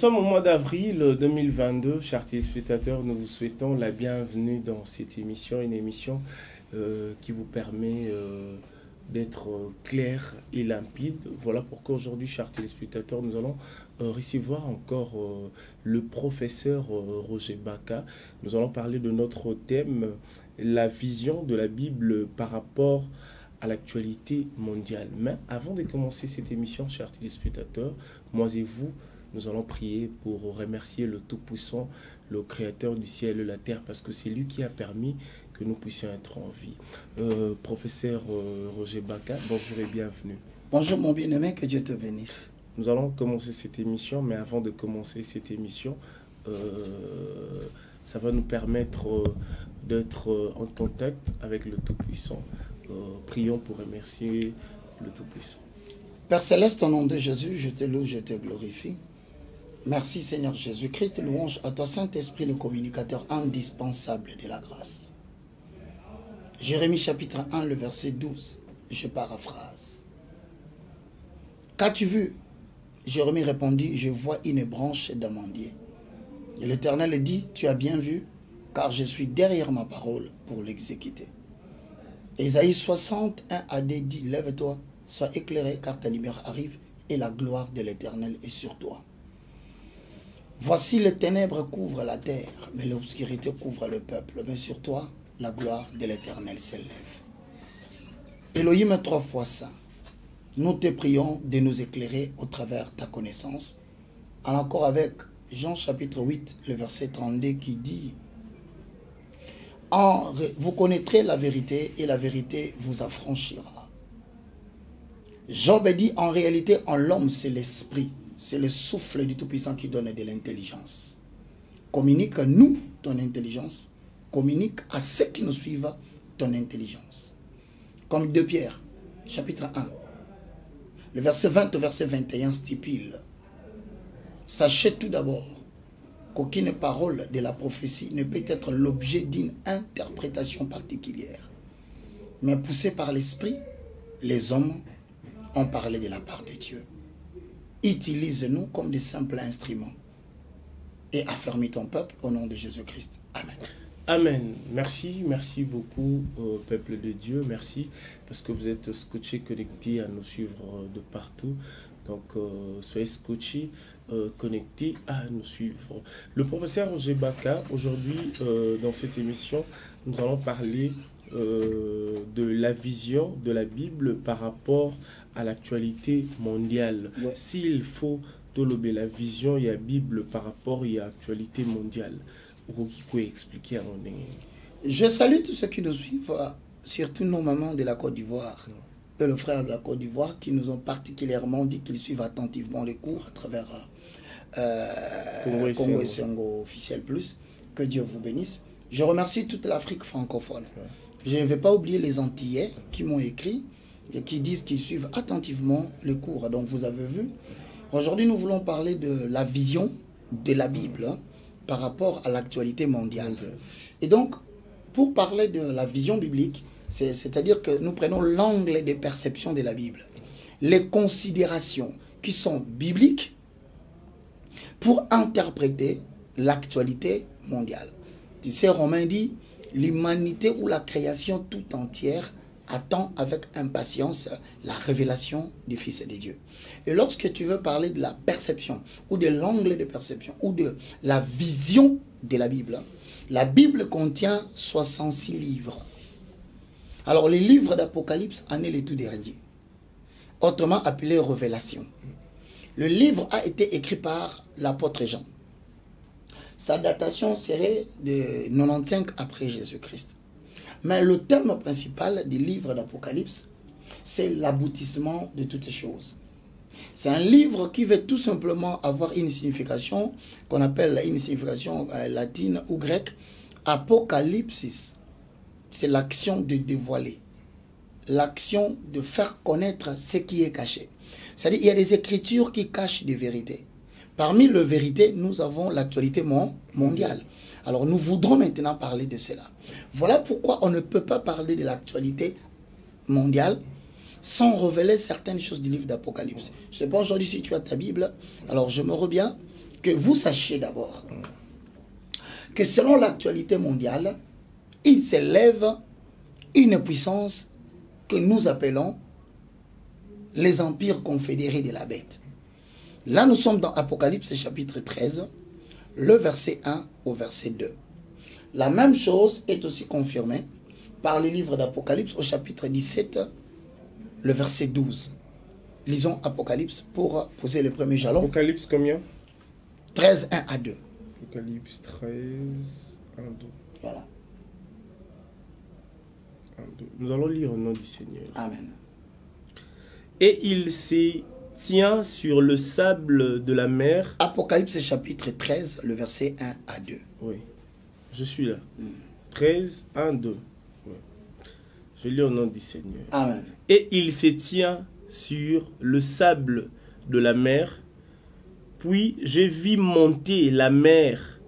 sommes au mois d'avril 2022, chers téléspectateurs, nous vous souhaitons la bienvenue dans cette émission, une émission qui vous permet d'être clair et limpide. Voilà pourquoi aujourd'hui, chers téléspectateurs, nous allons recevoir encore le professeur Roger Baka. Nous allons parler de notre thème, la vision de la Bible par rapport à l'actualité mondiale. Mais avant de commencer cette émission, chers téléspectateurs, moi et vous, nous allons prier pour remercier le Tout-Puissant, le Créateur du ciel et de la terre, parce que c'est lui qui a permis que nous puissions être en vie. Professeur Roger Baka, bonjour et bienvenue. Bonjour mon bien-aimé, que Dieu te bénisse. Nous allons commencer cette émission, mais avant de commencer cette émission, ça va nous permettre d'être en contact avec le Tout-Puissant. Prions pour remercier le Tout-Puissant. Père Céleste, au nom de Jésus, je te loue, je te glorifie. Merci Seigneur Jésus-Christ, louange à toi Saint-Esprit, le communicateur indispensable de la grâce. Jérémie chapitre 1, le verset 12, je paraphrase. Qu'as-tu vu? Jérémie répondit, je vois une branche d'amandier. Et l'Éternel dit, tu as bien vu, car je suis derrière ma parole pour l'exécuter. Ésaïe 61 AD dit, lève-toi, sois éclairé, car ta lumière arrive, et la gloire de l'Éternel est sur toi. Voici les ténèbres couvrent la terre, mais l'obscurité couvre le peuple. Mais sur toi, la gloire de l'Éternel s'élève. Elohim 3 fois saint, nous te prions de nous éclairer au travers de ta connaissance. En accord avec Jean chapitre 8, le verset 32 qui dit, vous connaîtrez la vérité et la vérité vous affranchira. Job dit, en réalité, en l'homme, c'est l'esprit. C'est le souffle du Tout-Puissant qui donne de l'intelligence. Communique à nous ton intelligence. Communique à ceux qui nous suivent ton intelligence. Comme 2 Pierre, chapitre 1. Le verset 20 au verset 21 stipule. Sachez tout d'abord qu'aucune parole de la prophétie ne peut être l'objet d'une interprétation particulière. Mais poussé par l'esprit, les hommes ont parlé de la part de Dieu. Utilise-nous comme des simples instruments et affermis ton peuple au nom de Jésus-Christ. Amen. Amen. Merci beaucoup, peuple de Dieu. Merci parce que vous êtes scotchés, connectés à nous suivre de partout. Donc, soyez scotchés, connectés à nous suivre. Le professeur Roger Baka, aujourd'hui, dans cette émission, nous allons parler de la vision de la Bible par rapport à l'actualité mondiale. Ouais. S'il faut tolober la vision, il y a Bible par rapport à l'actualité mondiale. Vous pouvez expliquer à mon avis. Je salue tous ceux qui nous suivent, surtout nos mamans de la Côte d'Ivoire et le frère de la Côte d'Ivoire qui nous ont particulièrement dit qu'ils suivent attentivement les cours à travers Congo et Sengo officiel plus. Que Dieu vous bénisse. Je remercie toute l'Afrique francophone. Ouais. Je ne vais pas oublier les Antillais qui m'ont écrit et qui disent qu'ils suivent attentivement les cours. Donc vous avez vu, aujourd'hui nous voulons parler de la vision de la Bible par rapport à l'actualité mondiale. Et donc, pour parler de la vision biblique, c'est-à-dire que nous prenons l'angle des perceptions de la Bible, les considérations qui sont bibliques pour interpréter l'actualité mondiale. Tu sais, Romain dit, l'humanité ou la création tout entière attend avec impatience la révélation du Fils de Dieu. Et lorsque tu veux parler de la perception, ou de l'angle de perception, ou de la vision de la Bible contient 66 livres. Alors, les livres d'Apocalypse en est le tout dernier, autrement appelé Révélation. Le livre a été écrit par l'apôtre Jean. Sa datation serait de 95 après Jésus-Christ. Mais le thème principal du livre d'Apocalypse, c'est l'aboutissement de toutes choses. C'est un livre qui veut tout simplement avoir une signification qu'on appelle une signification latine ou grecque. Apocalypsis, c'est l'action de dévoiler, l'action de faire connaître ce qui est caché. C'est-à-dire qu'il y a des écritures qui cachent des vérités. Parmi les vérités, nous avons l'actualité mondiale. Alors nous voudrons maintenant parler de cela. Voilà pourquoi on ne peut pas parler de l'actualité mondiale sans révéler certaines choses du livre d'Apocalypse. Je ne sais pas aujourd'hui si tu as ta Bible. Alors je me reviens que vous sachiez d'abord que selon l'actualité mondiale, il s'élève une puissance que nous appelons les empires confédérés de la bête. Là, nous sommes dans Apocalypse chapitre 13, le verset 1 au verset 2. La même chose est aussi confirmée par le livre d'Apocalypse au chapitre 17, le verset 12. Lisons Apocalypse pour poser le premier jalon. Apocalypse combien? 13, 1 à 2. Apocalypse 13, 1, 2. Voilà. 1, 2. Nous allons lire au nom du Seigneur. Amen. Et il se tient sur le sable de la mer. Apocalypse chapitre 13, le verset 1 à 2. Oui, je suis là. 13, 1, 2. Oui. Je lis au nom du Seigneur. Amen. Et il se tient sur le sable de la mer. Puis j'ai vu monter la mer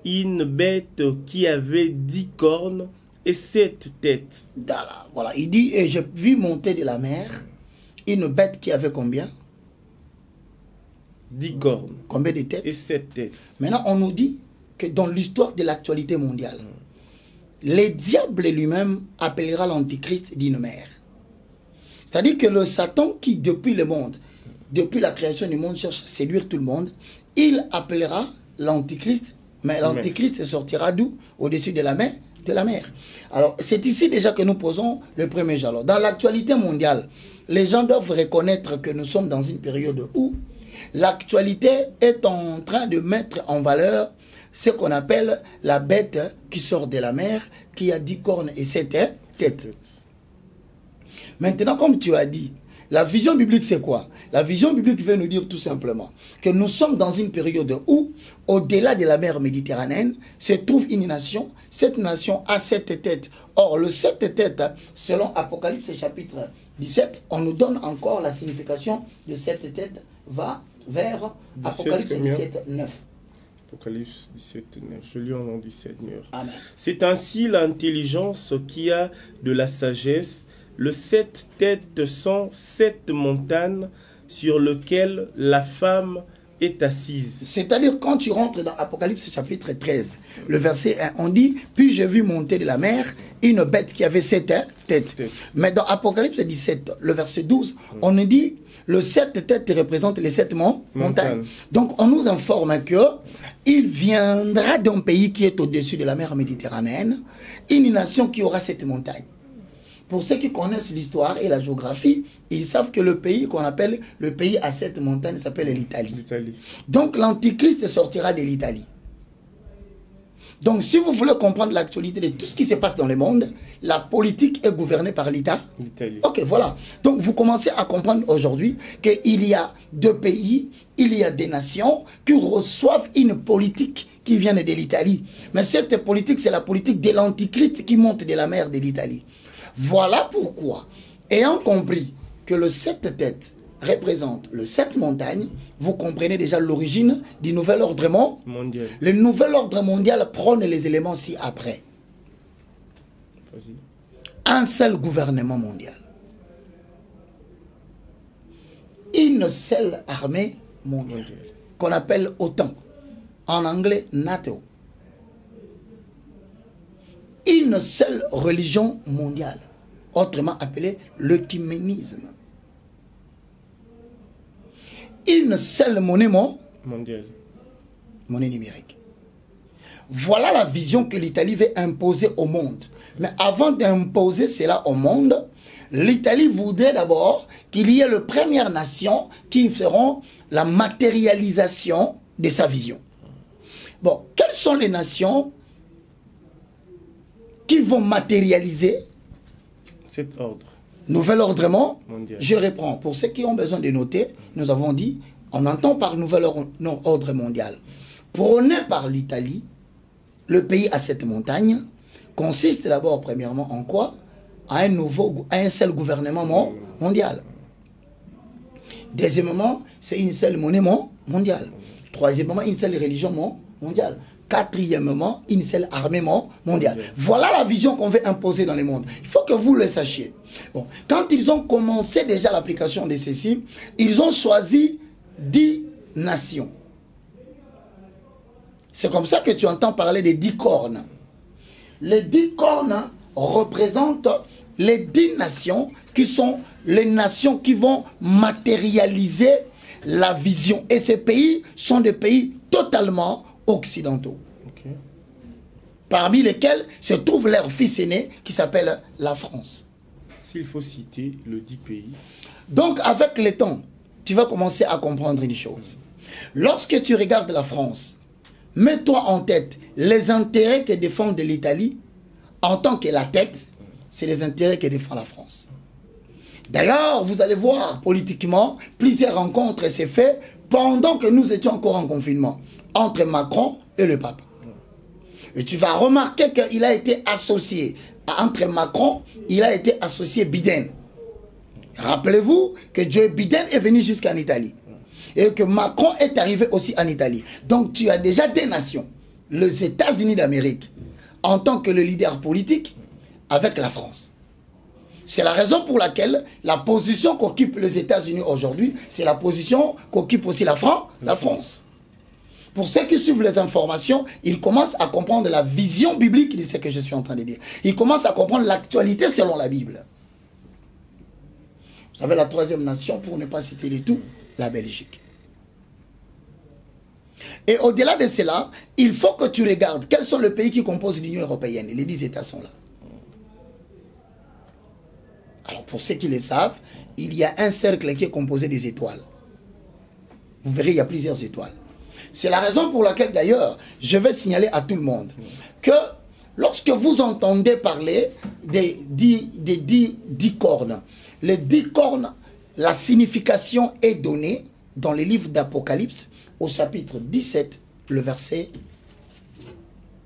une bête qui avait 10 cornes et 7 têtes. Voilà, il dit, et j'ai vu monter de la mer une bête qui avait combien? 10 cornes. Combien de têtes? Et 7 têtes. Maintenant, on nous dit que dans l'histoire de l'actualité mondiale, le diable lui-même appellera l'antichrist d'une mère. C'est-à-dire que le Satan qui, depuis le monde, depuis la création du monde, cherche à séduire tout le monde, il appellera l'antichrist, mais l'antichrist sortira d'où? Au-dessus de la mer, Alors, c'est ici déjà que nous posons le premier jalon. Dans l'actualité mondiale, les gens doivent reconnaître que nous sommes dans une période où l'actualité est en train de mettre en valeur ce qu'on appelle la bête qui sort de la mer, qui a 10 cornes et 7 têtes. Maintenant, comme tu as dit, la vision biblique, c'est quoi? La vision biblique veut nous dire tout simplement que nous sommes dans une période où, au-delà de la mer Méditerranéenne, se trouve une nation. Cette nation a 7 têtes. Or, le 7 têtes, selon Apocalypse chapitre 17, on nous donne encore la signification de 7 têtes, va vers Apocalypse 17, 9. Apocalypse 17, 9. Je lis au nom du Seigneur. Amen. C'est ainsi l'intelligence qui a de la sagesse. Le 7 têtes sont 7 montagnes sur lesquelles la femme est assise. C'est-à-dire, quand tu rentres dans Apocalypse chapitre 13, le verset 1, on dit, puis j'ai vu monter de la mer une bête qui avait 7 têtes. Mais dans Apocalypse 17, le verset 12, on nous dit, le 7 têtes représente les 7 montagnes. Donc, on nous informe que il viendra d'un pays qui est au-dessus de la mer Méditerranéenne, une nation qui aura 7 montagnes. Pour ceux qui connaissent l'histoire et la géographie, ils savent que le pays qu'on appelle le pays à 7 montagnes s'appelle l'Italie. Donc l'antichrist sortira de l'Italie. Donc si vous voulez comprendre l'actualité de tout ce qui se passe dans le monde, la politique est gouvernée par l'Italie. Ok, voilà. Donc vous commencez à comprendre aujourd'hui qu'il y a 2 pays, il y a des nations qui reçoivent une politique qui vient de l'Italie. Mais cette politique, c'est la politique de l'antichrist qui monte de la mer de l'Italie. Voilà pourquoi, ayant compris que le 7 têtes représente le 7 montagnes, vous comprenez déjà l'origine du nouvel ordre mondial. Le nouvel ordre mondial prône les éléments ci-après. Un seul gouvernement mondial. Une seule armée mondiale, qu'on appelle OTAN. En anglais, NATO. Une seule religion mondiale, autrement appelée l'œcuménisme. Une seule monnaie mondiale, monnaie numérique. Voilà la vision que l'Italie veut imposer au monde. Mais avant d'imposer cela au monde, l'Italie voudrait d'abord qu'il y ait les premières nations qui feront la matérialisation de sa vision. Bon, quelles sont les nations qui vont matérialiser cet ordre? Nouvel ordre mondial. Je reprends. Pour ceux qui ont besoin de noter, nous avons dit, on entend par nouvel ordre mondial. Prôné par l'Italie, le pays à 7 montagnes, consiste d'abord, premièrement, en quoi? À un seul gouvernement mondial. Deuxièmement, c'est une seule monnaie mondiale. Troisièmement, une seule religion mondiale. Quatrièmement, une seule armée mondiale. Voilà la vision qu'on veut imposer dans le monde. Il faut que vous le sachiez. Bon, quand ils ont commencé déjà l'application de ceci, ils ont choisi 10 nations. C'est comme ça que tu entends parler des 10 cornes. Les 10 cornes représentent les 10 nations qui sont les nations qui vont matérialiser la vision. Et ces pays sont des pays totalement occidentaux. Okay. Parmi lesquels se trouve leur fils aîné qui s'appelle la France. S'il faut citer le 10 pays. Donc avec le temps, tu vas commencer à comprendre une chose. Lorsque tu regardes la France, mets-toi en tête les intérêts que défend l'Italie en tant que la tête, c'est les intérêts que défend la France. D'ailleurs, vous allez voir politiquement, plusieurs rencontres s'est fait pendant que nous étions encore en confinement entre Macron et le pape. Et tu vas remarquer qu'il a été associé, entre Macron, il a été associé Biden. Rappelez-vous que Joe Biden est venu jusqu'en Italie. Et que Macron est arrivé aussi en Italie. Donc tu as déjà des nations, les États-Unis d'Amérique, en tant que le leader politique, avec la France. C'est la raison pour laquelle la position qu'occupent les États-Unis aujourd'hui, c'est la position qu'occupe aussi la France. Pour ceux qui suivent les informations, ils commencent à comprendre la vision biblique de ce que je suis en train de dire. Ils commencent à comprendre l'actualité selon la Bible. Vous savez, la troisième nation, pour ne pas citer les tout, la Belgique. Et au-delà de cela, il faut que tu regardes quels sont les pays qui composent l'Union européenne. Les 10 États sont là. Alors, pour ceux qui le savent, il y a un cercle qui est composé des étoiles. Vous verrez, il y a plusieurs étoiles. C'est la raison pour laquelle, d'ailleurs, je vais signaler à tout le monde que lorsque vous entendez parler des 10 cornes, les 10 cornes, la signification est donnée dans les livres d'Apocalypse au chapitre 17, le verset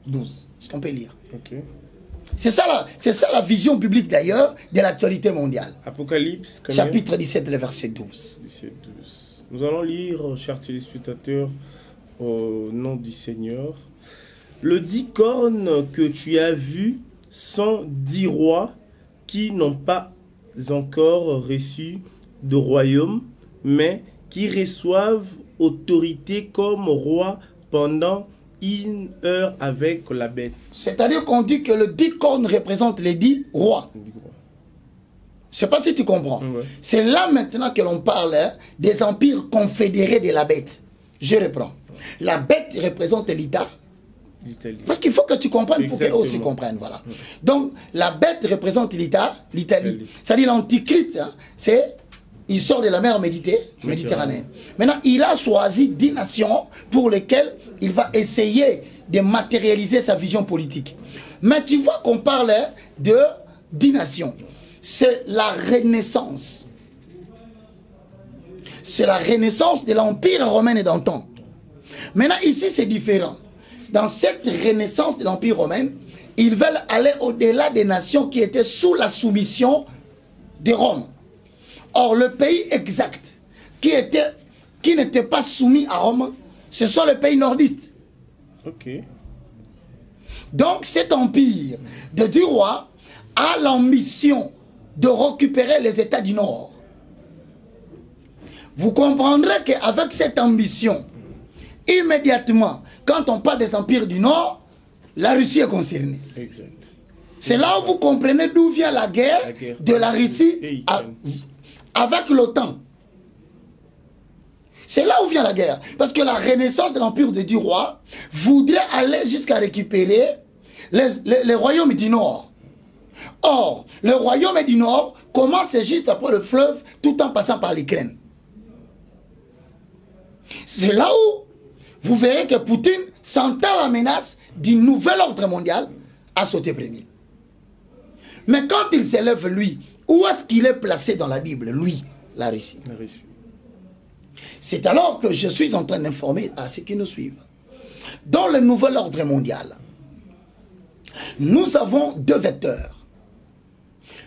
12. Est-ce qu'on peut lire? Okay. C'est ça la vision biblique d'ailleurs de l'actualité mondiale. Apocalypse, chapitre 17, le verset 12. 17, 12. Nous allons lire, chers téléspectateurs, au nom du Seigneur. Le 10 cornes que tu as vu sont 10 rois qui n'ont pas encore reçu de royaume, mais qui reçoivent autorité comme roi pendant une heure avec la bête. C'est-à-dire qu'on dit que le 10 cornes représente les 10 rois. Je ne sais pas si tu comprends. Ouais. C'est là maintenant que l'on parle des empires confédérés de la bête. Je reprends. La bête représente l'État. Parce qu'il faut que tu comprennes pour qu'eux aussi comprennent. Voilà. Donc, la bête représente l'Italie. C'est-à-dire l'Antichrist, hein, il sort de la mer Méditerranée. Maintenant, il a choisi 10 nations pour lesquelles il va essayer de matérialiser sa vision politique. Mais tu vois qu'on parle de 10 nations. C'est la renaissance. C'est la renaissance de l'Empire romain d'antan. Maintenant, ici, c'est différent. Dans cette renaissance de l'Empire romain, ils veulent aller au-delà des nations qui étaient sous la soumission de Rome. Or, le pays exact qui n'était pas soumis à Rome, ce sont les pays nordistes. Okay. Donc, cet empire de 10 rois a l'ambition de récupérer les États du Nord. Vous comprendrez qu'avec cette ambition, immédiatement, quand on parle des empires du Nord, la Russie est concernée. C'est là où vous comprenez d'où vient la guerre de la Russie avec l'OTAN. C'est là où vient la guerre. Parce que la renaissance de l'empire de 10 rois voudrait aller jusqu'à récupérer les royaumes du Nord. Or, le royaume du Nord commence juste après le fleuve tout en passant par l'Ukraine. C'est là où vous verrez que Poutine, sentant la menace du nouvel ordre mondial, a sauté premier. Mais quand il s'élève, lui, où est-ce qu'il est placé dans la Bible, lui, la Russie? C'est alors que je suis en train d'informer à ceux qui nous suivent. Dans le nouvel ordre mondial, nous avons 2 vecteurs.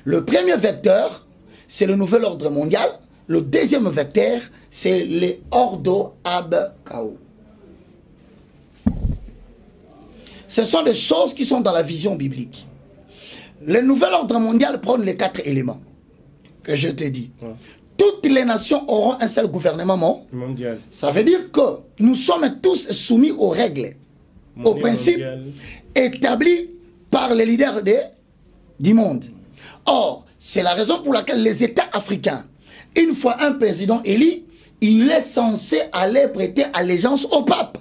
Le premier vecteur, c'est le nouvel ordre mondial. Le deuxième vecteur, c'est les Ordo Ab Chaos. Ce sont des choses qui sont dans la vision biblique. Le nouvel ordre mondial prend les 4 éléments que je t'ai dit. Ouais. Toutes les nations auront un seul gouvernement mondial. Ça veut dire que nous sommes tous soumis aux règles au principe établi par les leaders du monde. Or, c'est la raison pour laquelle les États africains, une fois un président élu, il est censé aller prêter allégeance au pape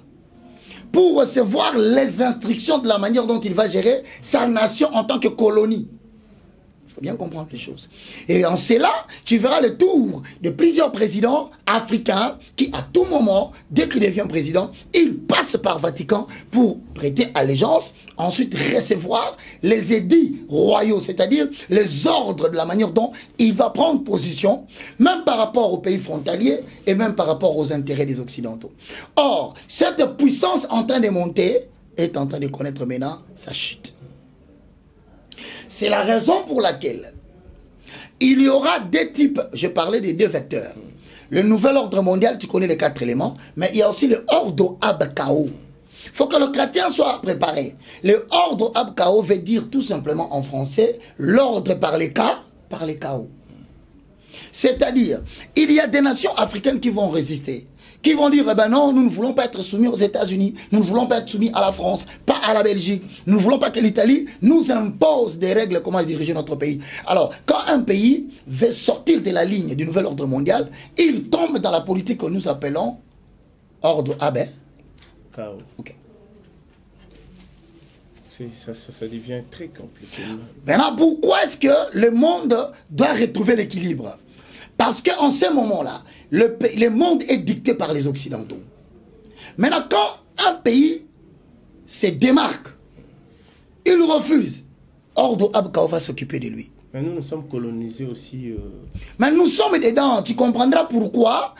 pour recevoir les instructions de la manière dont il va gérer sa nation en tant que colonie. Il faut bien comprendre les choses. Et en cela, tu verras le tour de plusieurs présidents africains qui, à tout moment, dès qu'il devient président, il passe par Vatican pour prêter allégeance, ensuite recevoir les édits royaux, c'est-à-dire les ordres de la manière dont il va prendre position, même par rapport aux pays frontaliers et même par rapport aux intérêts des Occidentaux. Or, cette puissance en train de monter est en train de connaître maintenant sa chute. C'est la raison pour laquelle il y aura deux types, je parlais des deux vecteurs. Le nouvel ordre mondial, tu connais les 4 éléments, mais il y a aussi le ordre Abkao. Il faut que le chrétien soit préparé. Le ordre Abkao veut dire tout simplement en français l'ordre par les cas, par les chaos. C'est-à-dire, il y a des nations africaines qui vont résister, qui vont dire, eh ben non, nous ne voulons pas être soumis aux États-Unis, nous ne voulons pas être soumis à la France, pas à la Belgique, nous ne voulons pas que l'Italie nous impose des règles comment diriger notre pays. Alors, quand un pays veut sortir de la ligne du nouvel ordre mondial, il tombe dans la politique que nous appelons ordre Abé. Chaos. Okay. Ça devient très compliqué. Maintenant, pourquoi est-ce que le monde doit retrouver l'équilibre? Parce qu'en ce moment-là, le monde est dicté par les Occidentaux. Maintenant, quand un pays se démarque, il refuse, Ordre Abkao va s'occuper de lui. Mais nous sommes colonisés aussi. Mais nous sommes dedans. Tu comprendras pourquoi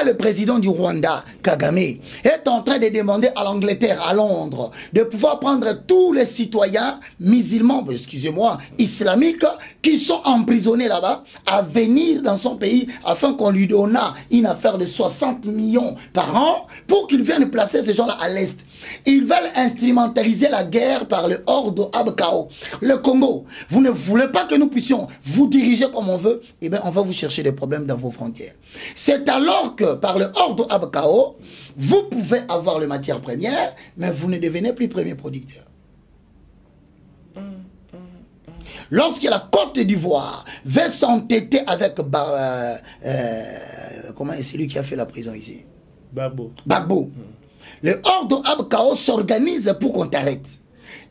le président du Rwanda, Kagame, est en train de demander à l'Angleterre, à Londres, de pouvoir prendre tous les citoyens musulmans, excusez-moi, islamiques, qui sont emprisonnés là-bas, à venir dans son pays afin qu'on lui donne une affaire de 60 millions par an pour qu'ils viennent placer ces gens-là à l'Est. Ils veulent instrumentaliser la guerre par le ordre Abkao. Le Congo, vous ne voulez pas que nous puissions vous diriger comme on veut, eh bien on va vous chercher des problèmes dans vos frontières. C'est alors que par le ordre Abkao, vous pouvez avoir les matières premières, mais vous ne devenez plus premier producteur. Lorsque la Côte d'Ivoire veut s'entêter avec comment est celui qui a fait la prison ici? Gbagbo. Le ordre Abkao s'organise pour qu'on t'arrête.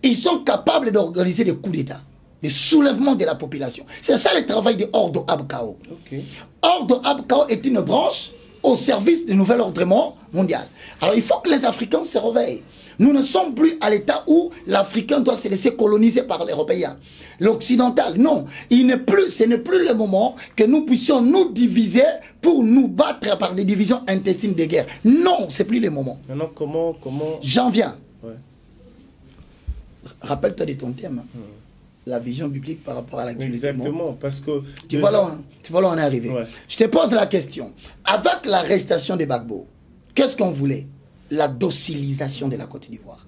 Ils sont capables d'organiser des coups d'État, des soulèvements de la population. C'est ça le travail de ordre Abkao. Okay. Ordre Abkao est une branche au service du nouvel ordre mondial. Alors il faut que les Africains se réveillent. Nous ne sommes plus à l'état où l'Africain doit se laisser coloniser par l'Européen. L'Occidental, non. Ce n'est plus le moment que nous puissions nous diviser pour nous battre par des divisions intestines de guerre. Non, c'est plus le moment. Maintenant, comment... J'en viens. Ouais. Rappelle-toi de ton thème. La vision biblique par rapport à l'actualité. Exactement, parce que... Tu vois là où on est arrivé. Ouais. Je te pose la question. Avec l'arrestation de Gbagbo, qu'est-ce qu'on voulait? La docilisation de la Côte d'Ivoire.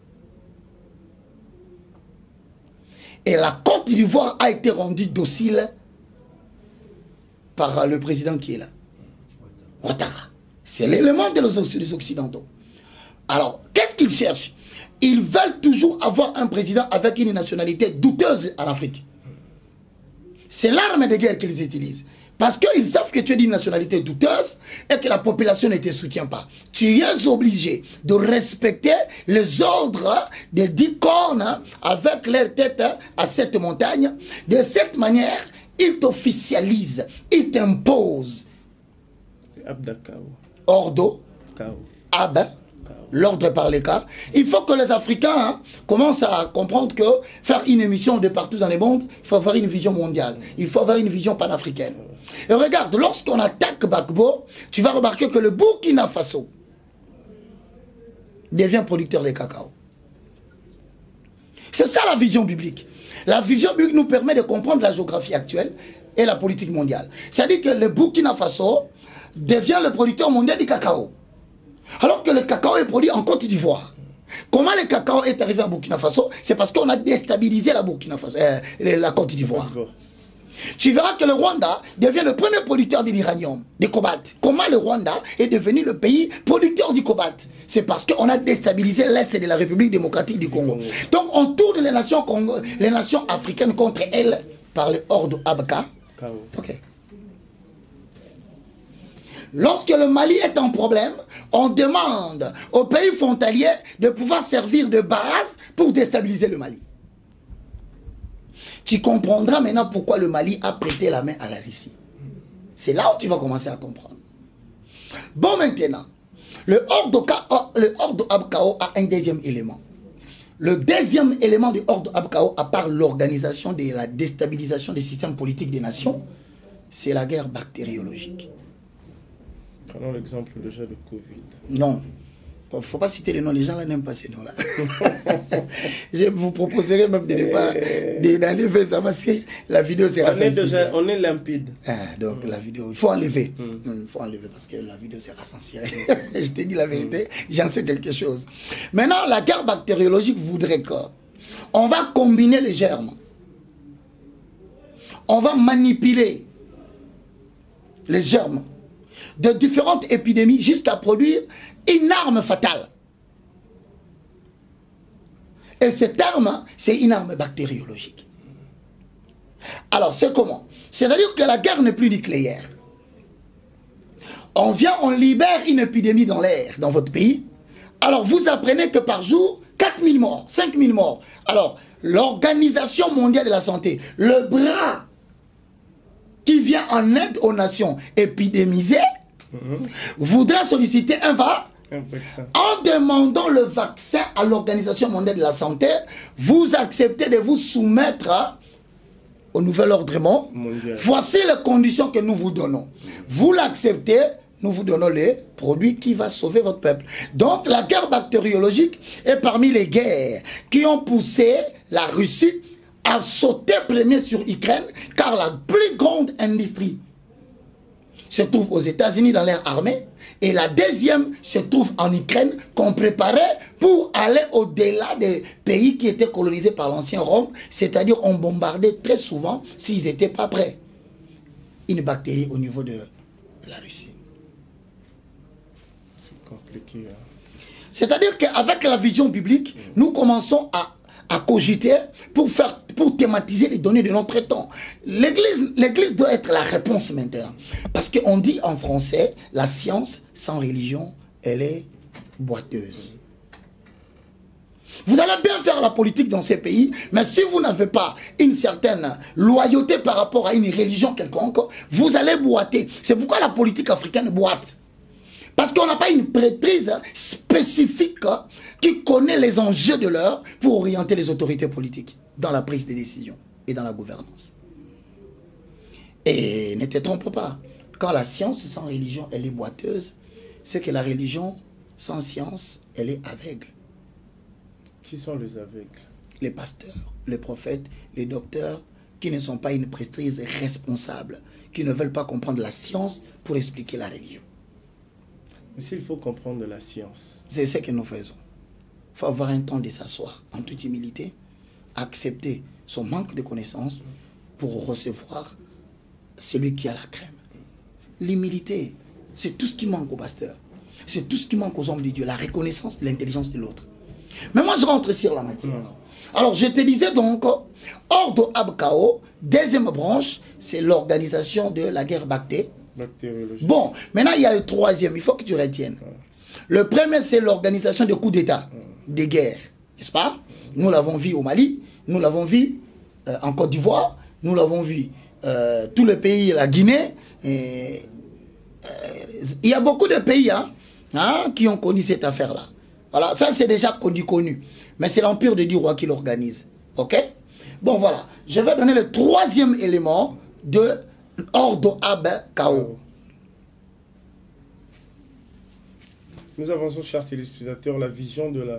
Et la Côte d'Ivoire a été rendue docile par le président qui est là. Ouattara. C'est l'élément des Occidentaux. Alors, qu'est-ce qu'ils cherchent? Ils veulent toujours avoir un président avec une nationalité douteuse en Afrique. C'est l'arme de guerre qu'ils utilisent. Parce qu'ils savent que tu es d'une nationalité douteuse et que la population ne te soutient pas. Tu es obligé de respecter les ordres des 10 cornes avec leur tête à cette montagne. De cette manière, ils t'officialisent, ils t'imposent. Ordo, Abba, l'ordre par les cas. Il faut que les Africains commencent à comprendre que faire une émission de partout dans le monde, il faut avoir une vision mondiale. Il faut avoir une vision panafricaine. Et regarde, lorsqu'on attaque Gbagbo, tu vas remarquer que le Burkina Faso devient producteur de cacao. C'est ça la vision biblique. La vision biblique nous permet de comprendre la géographie actuelle et la politique mondiale. C'est-à-dire que le Burkina Faso devient le producteur mondial du cacao. Alors que le cacao est produit en Côte d'Ivoire. Comment le cacao est arrivé à Burkina Faso? C'est parce qu'on a déstabilisé la Côte d'Ivoire. tu verras que le Rwanda devient le premier producteur de l'uranium, du cobalt. Comment le Rwanda est devenu le pays producteur du cobalt? C'est parce qu'on a déstabilisé l'Est de la République démocratique du Congo. Donc on tourne les nations africaines contre elles par le Ordo Abka. Ok. Lorsque le Mali est en problème, on demande aux pays frontaliers de pouvoir servir de base pour déstabiliser le Mali. Tu comprendras maintenant pourquoi le Mali a prêté la main à la Russie. C'est là où tu vas commencer à comprendre. Bon, maintenant, le Ordo Abkao a un deuxième élément. Le deuxième élément du Ordo Abkao, à part l'organisation de la déstabilisation des systèmes politiques des nations, c'est la guerre bactériologique. Prenons l'exemple déjà de Covid. Non. Il ne faut pas citer les noms, les gens là n'aiment pas ces noms-là. Je vous proposerai même de ne pas d'enlever ça parce que la vidéo sera censurée. On est limpide. Donc la vidéo, il faut enlever. Il faut enlever parce que la vidéo sera censurée. Je te dis la vérité, j'en sais quelque chose. Maintenant, la guerre bactériologique voudrait qu'on va combiner les germes. On va manipuler les germes de différentes épidémies jusqu'à produire une arme fatale. Et cette arme, c'est une arme bactériologique. Alors, c'est comment? C'est-à-dire que la guerre n'est plus nucléaire. On vient, on libère une épidémie dans l'air, dans votre pays. Alors, vous apprenez que par jour, 4000 morts, 5000 morts. Alors, l'Organisation mondiale de la santé, le bras qui vient en aide aux nations épidémisées, voudrait solliciter un vaccin. En demandant le vaccin à l'Organisation mondiale de la santé, vous acceptez de vous soumettre au nouvel ordre mondial. Voici les conditions que nous vous donnons. Vous l'acceptez, nous vous donnons les produits qui vont sauver votre peuple. Donc la guerre bactériologique est parmi les guerres qui ont poussé la Russie à sauter premier sur Ukraine, car la plus grande industrie se trouve aux États-Unis dans leur armée, et la deuxième se trouve en Ukraine, qu'on préparait pour aller au-delà des pays qui étaient colonisés par l'ancien Rome, c'est-à-dire on bombardait très souvent s'ils n'étaient pas prêts. Une bactérie au niveau de la Russie. C'est compliqué. Hein? C'est-à-dire qu'avec la vision biblique, nous commençons à cogiter pour thématiser les données de notre temps. L'Église doit être la réponse maintenant. Parce qu'on dit en français, la science sans religion, elle est boiteuse. Vous allez bien faire la politique dans ces pays, mais si vous n'avez pas une certaine loyauté par rapport à une religion quelconque, vous allez boiter. C'est pourquoi la politique africaine boite. Parce qu'on n'a pas une prêtrise spécifique qui connaît les enjeux de l'heure pour orienter les autorités politiques dans la prise de décision et dans la gouvernance. Et ne te trompe pas, quand la science sans religion, elle est boiteuse, c'est que la religion sans science, elle est aveugle. Qui sont les aveugles? Les pasteurs, les prophètes, les docteurs, qui ne sont pas une prêtrise responsable, qui ne veulent pas comprendre la science pour expliquer la religion. Mais s'il faut comprendre la science. C'est ce que nous faisons. Il faut avoir un temps de s'asseoir en toute humilité, accepter son manque de connaissances pour recevoir celui qui a la crème. L'humilité, c'est tout ce qui manque au pasteur. C'est tout ce qui manque aux hommes de Dieu, la reconnaissance, l'intelligence de l'autre. Mais moi, je rentre sur la matière. Alors, je te disais donc, Ordo Abkao, deuxième branche, c'est l'organisation de la guerre bactériologique. Bon, maintenant, il y a le troisième, il faut que tu retiennes. Le premier, c'est l'organisation de coups d'État, des guerres, n'est-ce pas? Nous l'avons vu au Mali, nous l'avons vu en Côte d'Ivoire, nous l'avons vu tous les pays, la Guinée. Il y a beaucoup de pays qui ont connu cette affaire-là. Voilà, ça c'est déjà connu. Mais c'est l'Empire de Dieu qui l'organise. Ok? Bon, voilà. Je vais donner le troisième élément de Ordo Abkao. Nous avançons, chers téléspectateurs, la vision de la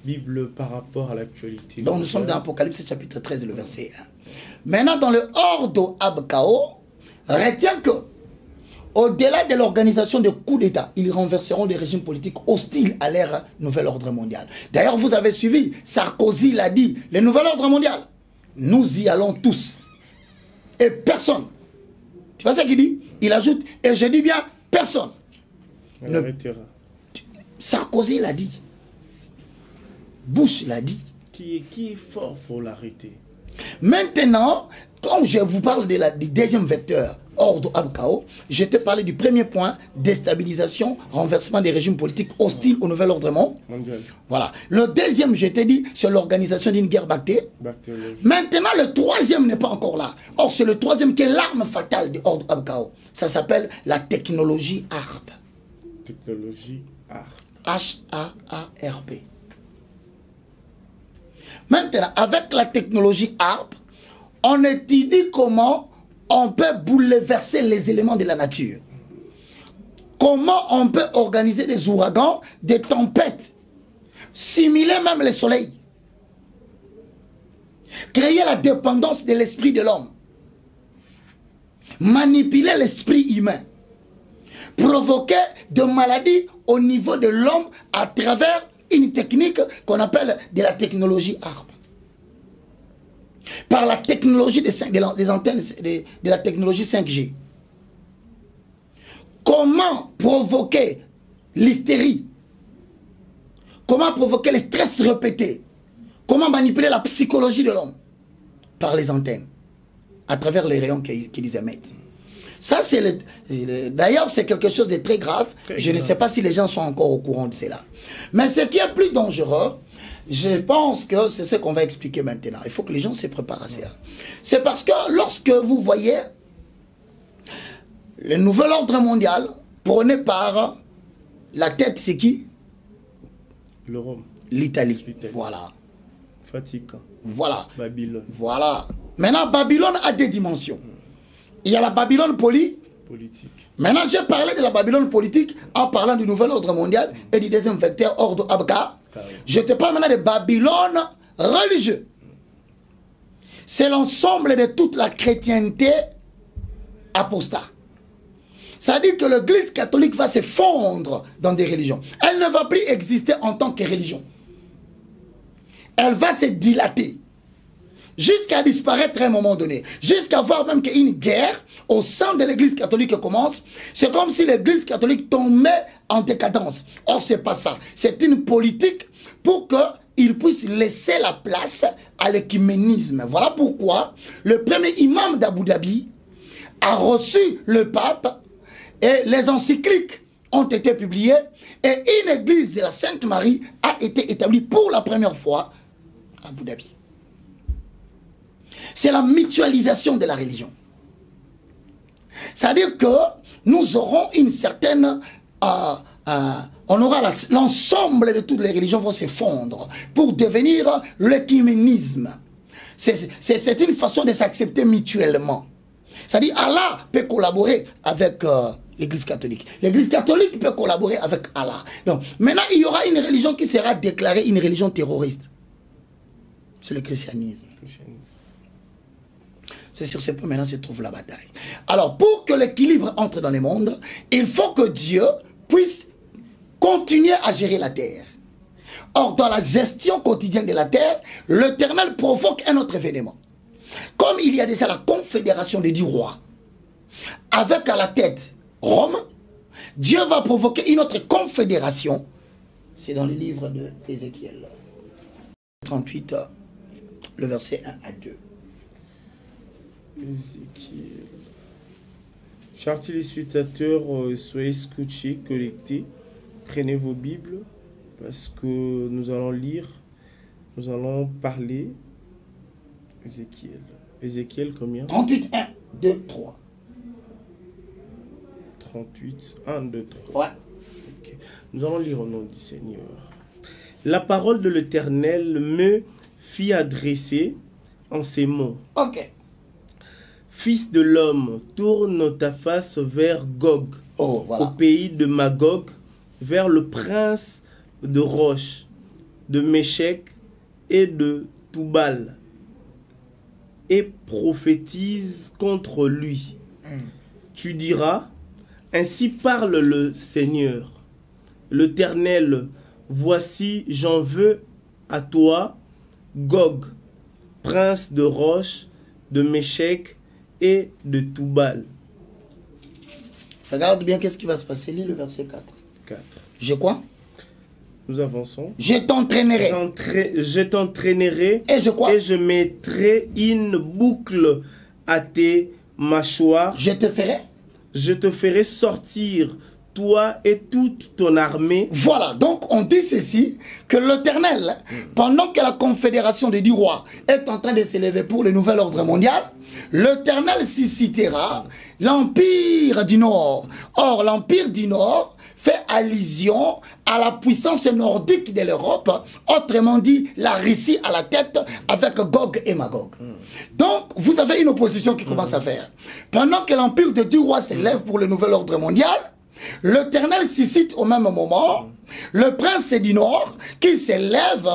Bible par rapport à l'actualité. Donc nous sommes dans Apocalypse chapitre 13, le verset 1. Maintenant, dans le Ordo Abkao, retiens que au-delà de l'organisation de coups d'État, ils renverseront des régimes politiques hostiles à l'ère nouvel ordre mondial. D'ailleurs, vous avez suivi, Sarkozy l'a dit, le nouvel ordre mondial, nous y allons tous. et personne. Tu vois ce qu'il dit? Il ajoute, et je dis bien personne. On arrêtera. Sarkozy l'a dit. Bush l'a dit. Qui est fort pour l'arrêter? Maintenant, quand je vous parle du deuxième vecteur, ordre Abkao, je te parlais du premier point, déstabilisation, renversement des régimes politiques hostiles au nouvel ordre mondial. Voilà. Le deuxième, je t'ai dit, c'est l'organisation d'une guerre bactériologique. Maintenant, le troisième n'est pas encore là. Or, c'est le troisième qui est l'arme fatale du ordre Abkao. Ça s'appelle la technologie HARP. Technologie HARP. H-A-A-R-P. Maintenant, avec la technologie HARP, on étudie comment on peut bouleverser les éléments de la nature. Comment on peut organiser des ouragans, des tempêtes, simuler même le soleil. Créer la dépendance de l'esprit de l'homme. Manipuler l'esprit humain. Provoquer des maladies au niveau de l'homme à travers une technique qu'on appelle de la technologie HARP. Par la technologie des antennes, de la technologie 5G. Comment provoquer l'hystérie? Comment provoquer les stress répétés? Comment manipuler la psychologie de l'homme? Par les antennes, à travers les rayons qu'ils émettent. Ça, c'est d'ailleurs, c'est quelque chose de très grave. Je ne sais pas si les gens sont encore au courant de cela. Mais ce qui est plus dangereux, je pense que c'est ce qu'on va expliquer maintenant. Il faut que les gens se préparent à cela. C'est parce que lorsque vous voyez le nouvel ordre mondial prôné par la tête, c'est qui? Le Rome. L'Italie. Voilà. Vatican. Voilà. Babylone. Voilà. Maintenant, Babylone a des dimensions. Il y a la Babylone politique. Maintenant, j'ai parlé de la Babylone politique en parlant du nouvel ordre mondial et du deuxième vecteur, ordre Abka. Je te parle maintenant de Babylone religieux. C'est l'ensemble de toute la chrétienté apostat. Ça veut dire que l'église catholique va se fondre dans des religions. Elle ne va plus exister en tant que religion. Elle va se dilater. Jusqu'à disparaître à un moment donné. Jusqu'à voir même qu'une guerre au sein de l'église catholique commence. C'est comme si l'église catholique tombait en décadence. Or, ce n'est pas ça. C'est une politique pour qu'il puisse laisser la place à l'écuménisme. Voilà pourquoi le premier imam d'Abu Dhabi a reçu le pape et les encycliques ont été publiées et une église de la Sainte Marie a été établie pour la première fois à Abu Dhabi. C'est la mutualisation de la religion. C'est-à-dire que nous aurons une certaine... on aura l'ensemble de toutes les religions vont se fondre pour devenir l'écuménisme. C'est une façon de s'accepter mutuellement. C'est-à-dire Allah peut collaborer avec l'Église catholique. L'Église catholique peut collaborer avec Allah. Donc, maintenant, il y aura une religion qui sera déclarée une religion terroriste. C'est le christianisme. C'est sur ce point maintenant se trouve la bataille. Alors, pour que l'équilibre entre dans le monde, il faut que Dieu puisse continuer à gérer la terre. Or, dans la gestion quotidienne de la terre, l'Éternel provoque un autre événement. Comme il y a déjà la confédération des 10 rois, avec à la tête Rome, Dieu va provoquer une autre confédération. C'est dans le livre d'Ézéchiel 38, le verset 1 à 2. Ézéchiel. Chers téléspectateurs, soyez scotchés, connectés, prenez vos Bibles parce que nous allons lire, nous allons parler. Ézéchiel. Ézéchiel combien? 38, 1, 2, 3. 38, 1, 2, 3. Ouais. Okay. Nous allons lire au nom du Seigneur. La parole de l'Éternel me fit adresser en ces mots. Ok. Fils de l'homme, tourne ta face vers Gog, voilà. au pays de Magog, vers le prince de Roche, de Méchec et de Toubal, et prophétise contre lui. Tu diras, ainsi parle le Seigneur, l'Éternel, voici j'en veux à toi, Gog, prince de Roche, de Méchec et de Toubal. Regarde bien qu'est-ce qui va se passer. Lis le verset 4. 4. Je quoi? Nous avançons. Je t'entraînerai. Je t'entraînerai Et je quoi? et je mettrai une boucle à tes mâchoires. Je te ferai sortir, toi et toute ton armée. Voilà, donc on dit ceci, que l'Éternel, pendant que la confédération des 10 rois est en train de s'élever pour le nouvel ordre mondial, l'Éternel suscitera l'Empire du Nord. Or, l'Empire du Nord fait allusion à la puissance nordique de l'Europe, autrement dit, la Russie à la tête avec Gog et Magog. Donc, vous avez une opposition qui commence à faire. Pendant que l'Empire des 10 rois s'élève pour le nouvel ordre mondial, l'Éternel suscite au même moment le prince du Nord qui s'élève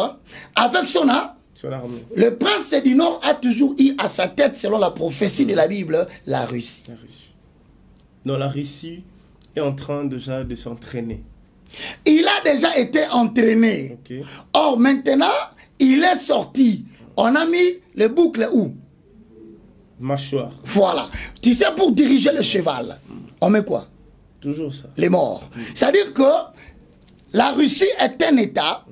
avec son armée. Le prince du Nord a toujours eu à sa tête, selon la prophétie de la Bible, la Russie. Donc la Russie est en train déjà de s'entraîner. Il a déjà été entraîné. Okay. Or, maintenant, il est sorti. On a mis les boucles où? Mâchoire. Voilà. Tu sais, pour diriger le cheval, on met quoi? Toujours ça. Les morts. C'est-à-dire que la Russie est un État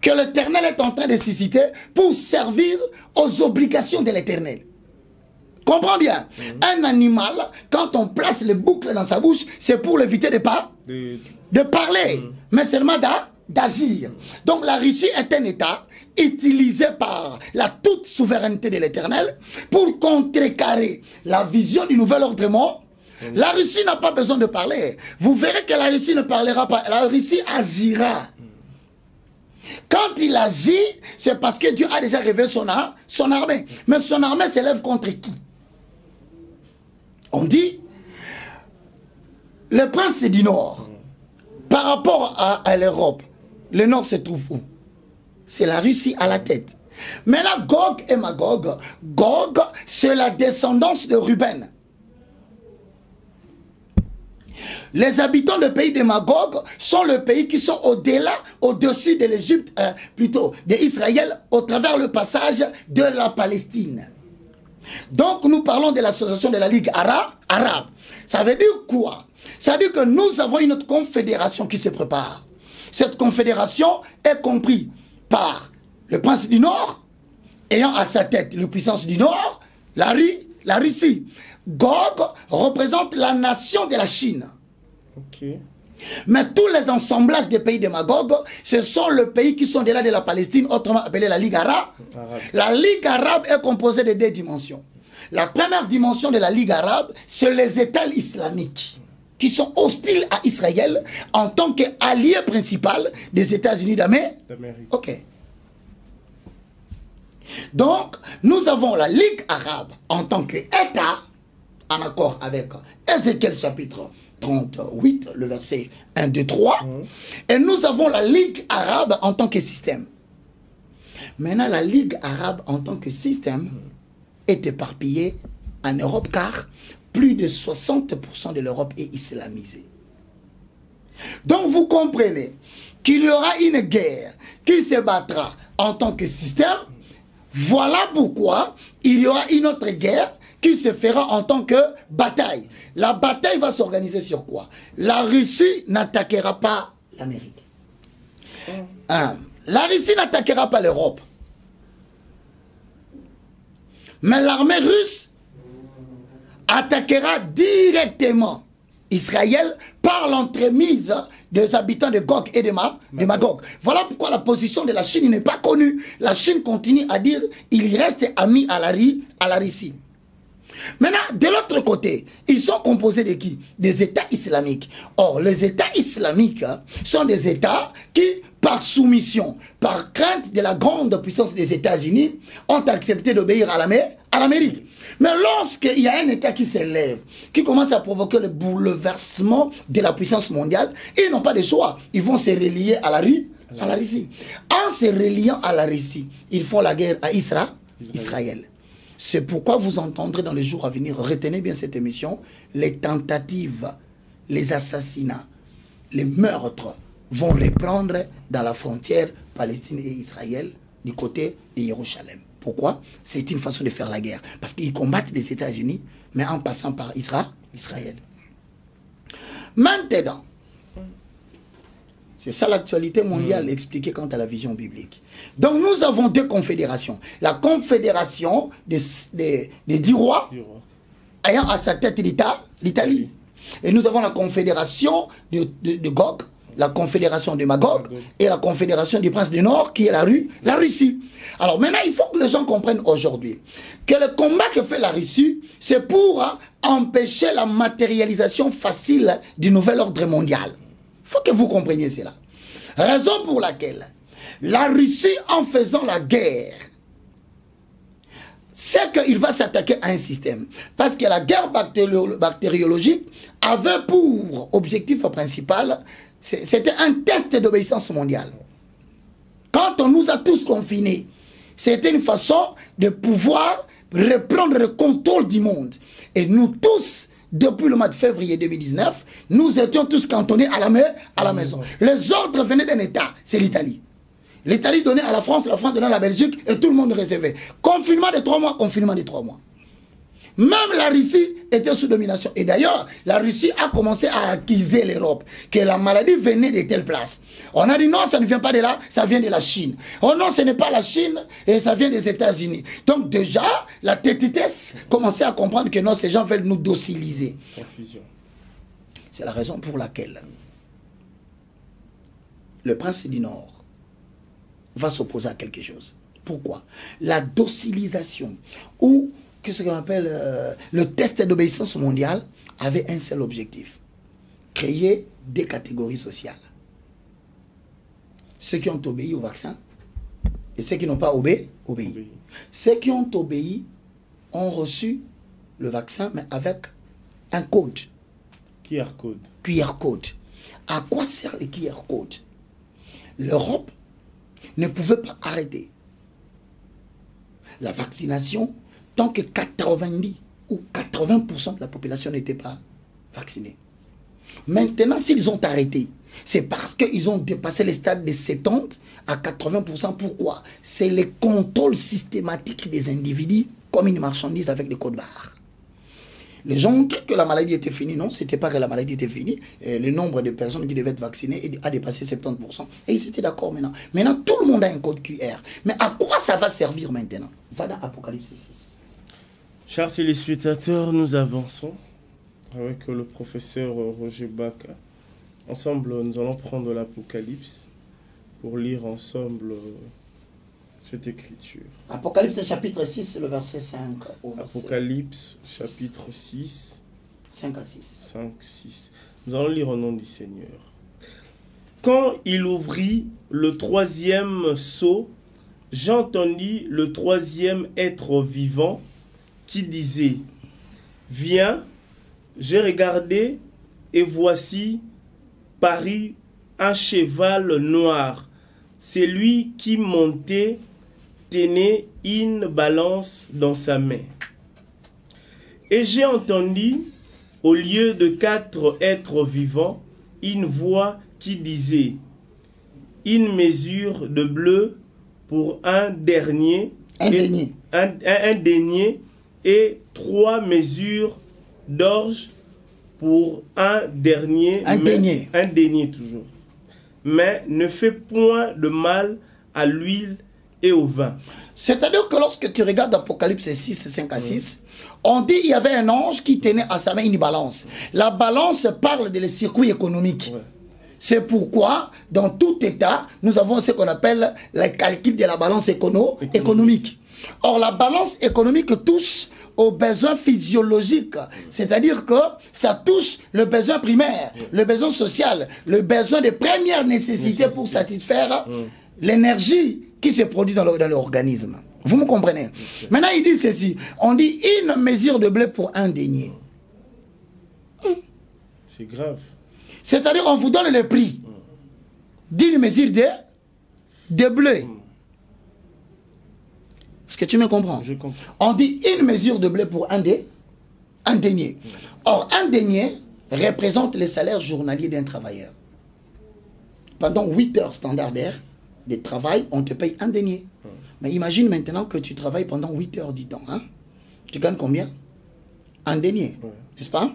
que l'Éternel est en train de susciter pour servir aux obligations de l'Éternel. Comprends bien. Un animal, quand on place les boucles dans sa bouche, c'est pour l'éviter de parler, mais seulement d'agir. Donc la Russie est un État utilisé par la toute souveraineté de l'Éternel pour contrecarrer la vision du nouvel ordre mondial. La Russie n'a pas besoin de parler. Vous verrez que la Russie ne parlera pas. La Russie agira. Quand il agit, c'est parce que Dieu a déjà révélé son armée. Mais son armée s'élève contre qui? On dit, le prince du Nord, par rapport à l'Europe, le Nord se trouve où? C'est la Russie à la tête. Mais là, Gog et Magog, Gog, c'est la descendance de Ruben. Les habitants du pays de Magog sont le pays qui sont au-delà, au-dessus de l'Égypte, plutôt d'Israël, au travers le passage de la Palestine. Donc nous parlons de l'association de la Ligue arabe. Ça veut dire quoi? Ça veut dire que nous avons une autre confédération qui se prépare. Cette confédération est comprise par le prince du Nord, ayant à sa tête la puissance du Nord, la Russie. Gog représente la nation de la Chine. Okay. Mais tous les assemblages des pays de Magog, ce sont les pays qui sont de là de la Palestine, autrement appelée la Ligue arabe. La Ligue arabe est composée de 2 dimensions. La première dimension de la Ligue arabe, c'est les États islamiques qui sont hostiles à Israël en tant qu'allié principal des États-Unis d'Amérique. Ok. Donc, nous avons la Ligue arabe en tant qu'État, en accord avec Ézéchiel chapitre 38, le verset 1, 2, 3. Et nous avons la Ligue arabe en tant que système. Maintenant, la Ligue arabe en tant que système est éparpillée en Europe car plus de 60% de l'Europe est islamisée. Donc vous comprenez qu'il y aura une guerre qui se battra en tant que système. Voilà pourquoi il y aura une autre guerre qui se fera en tant que bataille. La bataille va s'organiser sur quoi? La Russie n'attaquera pas l'Amérique. La Russie n'attaquera pas l'Europe. Mais l'armée russe attaquera directement Israël par l'entremise des habitants de Gog et de Magog. Voilà pourquoi la position de la Chine n'est pas connue. La Chine continue à dire qu'il reste ami à la Russie. Maintenant, de l'autre côté, ils sont composés de qui? Des États islamiques. Or, les États islamiques sont des États qui, par soumission, par crainte de la grande puissance des États-Unis, ont accepté d'obéir à l'Amérique. Mais lorsqu'il y a un État qui s'élève, qui commence à provoquer le bouleversement de la puissance mondiale, ils n'ont pas de choix. Ils vont se relier à la Russie. En se reliant à la Russie, ils font la guerre à Israël. C'est pourquoi vous entendrez dans les jours à venir, retenez bien cette émission, les tentatives, les assassinats, les meurtres vont reprendre dans la frontière Palestine et Israël du côté de Jérusalem. Pourquoi? C'est une façon de faire la guerre. Parce qu'ils combattent les États-Unis, mais en passant par Israël. Maintenant, c'est ça l'actualité mondiale expliquée quant à la vision biblique. Donc nous avons deux confédérations. La confédération des 10 rois, ayant à sa tête l'Italie. Et nous avons la confédération de Gog, la confédération de Magog et la confédération des princes du Nord qui est la Russie. Alors maintenant, il faut que les gens comprennent aujourd'hui que le combat que fait la Russie, c'est pour empêcher la matérialisation facile du nouvel ordre mondial. Il faut que vous compreniez cela. Raison pour laquelle la Russie, en faisant la guerre, c'est qu'il va s'attaquer à un système. Parce que la guerre bactériologique avait pour objectif principal, c'était un test d'obéissance mondiale. Quand on nous a tous confinés, c'était une façon de pouvoir reprendre le contrôle du monde. Et nous tous, depuis le mois de février 2019, nous étions tous cantonnés à la maison. Les ordres venaient d'un État, c'est l'Italie. L'Italie donnait à la France donnait à la Belgique, et tout le monde recevait. Confinement de 3 mois, confinement de 3 mois. Même la Russie était sous domination. Et d'ailleurs, la Russie a commencé à accuser l'Europe, que la maladie venait de telle place. On a dit non, ça ne vient pas de là, ça vient de la Chine. Oh non, ce n'est pas la Chine, et ça vient des États-Unis. Donc déjà, la tétitesse commençait à comprendre que non, ces gens veulent nous dociliser. C'est la raison pour laquelle le prince du Nord va s'opposer à quelque chose. Pourquoi? La docilisation, ou ce qu'on appelle le test d'obéissance mondiale, avait un seul objectif: créer des catégories sociales. Ceux qui ont obéi au vaccin et ceux qui n'ont pas obéi. Ceux qui ont obéi ont reçu le vaccin, mais avec un code. QR code. QR code. À quoi sert le QR code? L'Europe ne pouvait pas arrêter la vaccination tant que 90 ou 80% de la population n'était pas vaccinée. Maintenant, s'ils ont arrêté, c'est parce qu'ils ont dépassé les stades de 70 à 80%. Pourquoi? C'est le contrôle systématique des individus comme une marchandise avec des codes barres. Les gens ont cru que la maladie était finie. Non, ce n'était pas que la maladie était finie. Le nombre de personnes qui devaient être vaccinées a dépassé 70%. Et ils étaient d'accord maintenant. Maintenant, tout le monde a un code QR. Mais à quoi ça va servir maintenant? Va dans Apocalypse 6. Chers téléspectateurs, nous avançons avec le professeur Roger Baka. Ensemble, nous allons prendre l'Apocalypse pour lire ensemble cette écriture. Apocalypse chapitre 6, le verset 5. Apocalypse chapitre 6. 5 à 6. 5, 6. Nous allons lire au nom du Seigneur. Quand il ouvrit le 3e sceau, j'entendis le 3e être vivant qui disait: viens, j'ai regardé et voici parut un cheval noir. C'est lui qui montait tenait une balance dans sa main. Et j'ai entendu, au lieu de 4 êtres vivants, une voix qui disait: une mesure de bleu pour un denier et 3 mesures d'orge pour un denier. Un denier toujours. Mais ne fais point de mal à l'huile et au vin. C'est-à-dire que lorsque tu regardes Apocalypse 6, 5 à 6, on dit qu'il y avait un ange qui tenait à sa main une balance. La balance parle des circuits économiques. Ouais. C'est pourquoi, dans tout État, nous avons ce qu'on appelle le calcul de la balance économique. Or, la balance économique touche aux besoins physiologiques. C'est-à-dire que ça touche le besoin primaire, le besoin social, le besoin de première nécessité pour satisfaire l'énergie qui se produit dans l'organisme. Vous me comprenez? Maintenant, il dit ceci. On dit une mesure de blé pour un denier. C'est grave. C'est-à-dire, on vous donne le prix d'une mesure de blé. Est-ce que tu me comprends? Je comprends. On dit une mesure de blé pour un denier. Or, un denier représente le salaire journalier d'un travailleur. Pendant 8 heures standardaires de travail, on te paye un denier. Mais imagine maintenant que tu travailles pendant 8 heures du temps. Hein? Tu gagnes combien? Un denier, n'est-ce pas?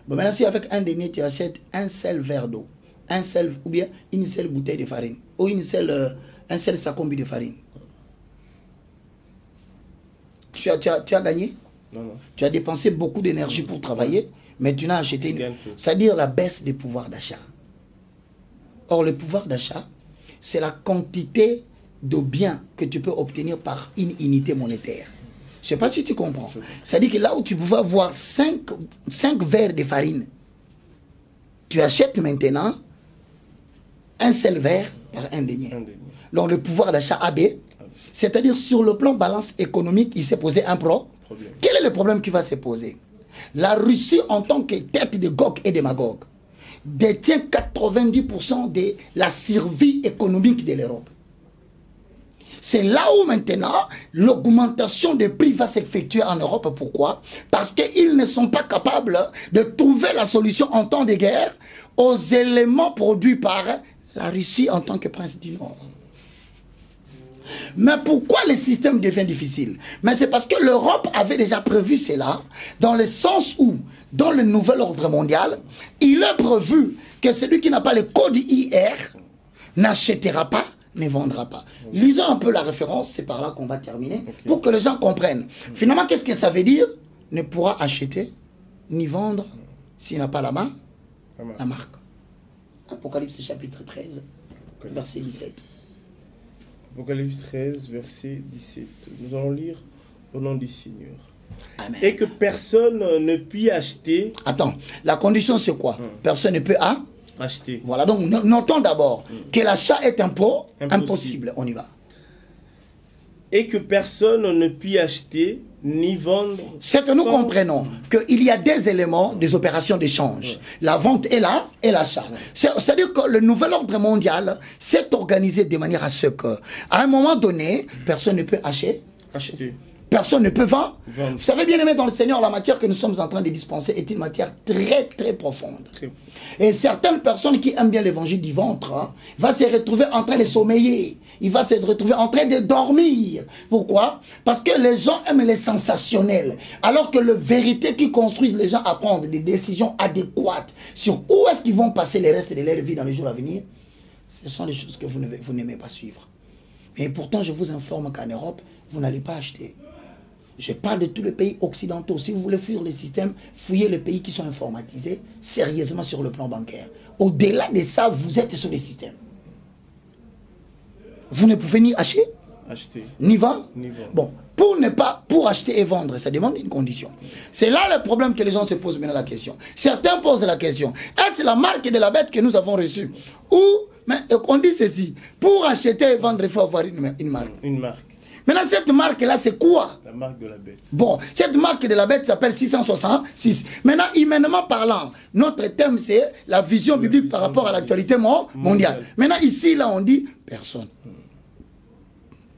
Bon, maintenant, si avec un denier, tu achètes un seul verre d'eau, un seul, ou bien une seule bouteille de farine, ou un seul sacombi de farine, tu as gagné? Non, non. Tu as dépensé beaucoup d'énergie pour travailler, mais tu n'as acheté une... C'est-à-dire la baisse des pouvoirs d'achat. Or, le pouvoir d'achat, c'est la quantité de biens que tu peux obtenir par une unité monétaire. Je ne sais pas si tu comprends. C'est-à-dire que là où tu pouvais avoir 5 verres de farine, tu achètes maintenant un seul verre par un denier. Donc le pouvoir d'achat a baissé. C'est-à-dire sur le plan balance économique, il s'est posé un problème. Quel est le problème qui va se poser? La Russie, en tant que tête de Gog et de Magog, détient 90% de la survie économique de l'Europe. C'est là où maintenant l'augmentation des prix va s'effectuer en Europe. Pourquoi? Parce qu'ils ne sont pas capables de trouver la solution en temps de guerre aux éléments produits par la Russie en tant que prince du Nord. Mais pourquoi le système devient difficile? Mais c'est parce que l'Europe avait déjà prévu cela, dans le sens où, dans le nouvel ordre mondial, il est prévu que celui qui n'a pas le code IR n'achètera pas, ne vendra pas. Lisons un peu la référence, c'est par là qu'on va terminer, pour que les gens comprennent. Finalement, qu'est-ce que ça veut dire? Ne pourra acheter ni vendre s'il n'a pas la marque. Apocalypse chapitre 13, verset 17. Apocalypse 13, verset 17. Nous allons lire au nom du Seigneur. Amen. Et que personne ne puisse acheter. Attends, la condition c'est quoi? Personne ne peut acheter. Voilà, donc notons d'abord que l'achat est impossible. On y va. Et que personne ne puisse acheter ni vendre. C'est que nous comprenons qu'il y a des éléments des opérations d'échange. La vente est là et l'achat. C'est-à-dire que le nouvel ordre mondial s'est organisé de manière à ce que, à un moment donné, personne ne peut acheter. Personne ne peut vendre. Vous savez bien aimé dans le Seigneur, la matière que nous sommes en train de dispenser est une matière très très profonde. Et certaines personnes qui aiment bien l'évangile du ventre vont se retrouver en train de sommeiller. Il va se retrouver en train de dormir. Pourquoi? Parce que les gens aiment les sensationnels. Alors que la vérité qui construit les gens à prendre des décisions adéquates sur où est-ce qu'ils vont passer le reste de leur vie dans les jours à venir, ce sont les choses que vous n'aimez pas suivre. Mais pourtant, je vous informe qu'en Europe, vous n'allez pas acheter. Je parle de tous les pays occidentaux. Si vous voulez fuir le système, fouillez les pays qui sont informatisés sérieusement sur le plan bancaire. Au-delà de ça, vous êtes sur le système. Vous ne pouvez ni acheter, ni vendre. Bon, pour acheter et vendre, ça demande une condition. C'est là le problème que les gens se posent maintenant la question. Certains posent la question, est-ce la marque de la bête que nous avons reçue? Ou, mais on dit ceci, pour acheter et vendre, il faut avoir une marque. Une marque. Maintenant, cette marque-là, c'est quoi? La marque de la bête. Bon, cette marque de la bête s'appelle 666. Maintenant, humainement parlant, notre thème, c'est la vision biblique par rapport à l'actualité mondiale. Maintenant, ici, là, on dit, personne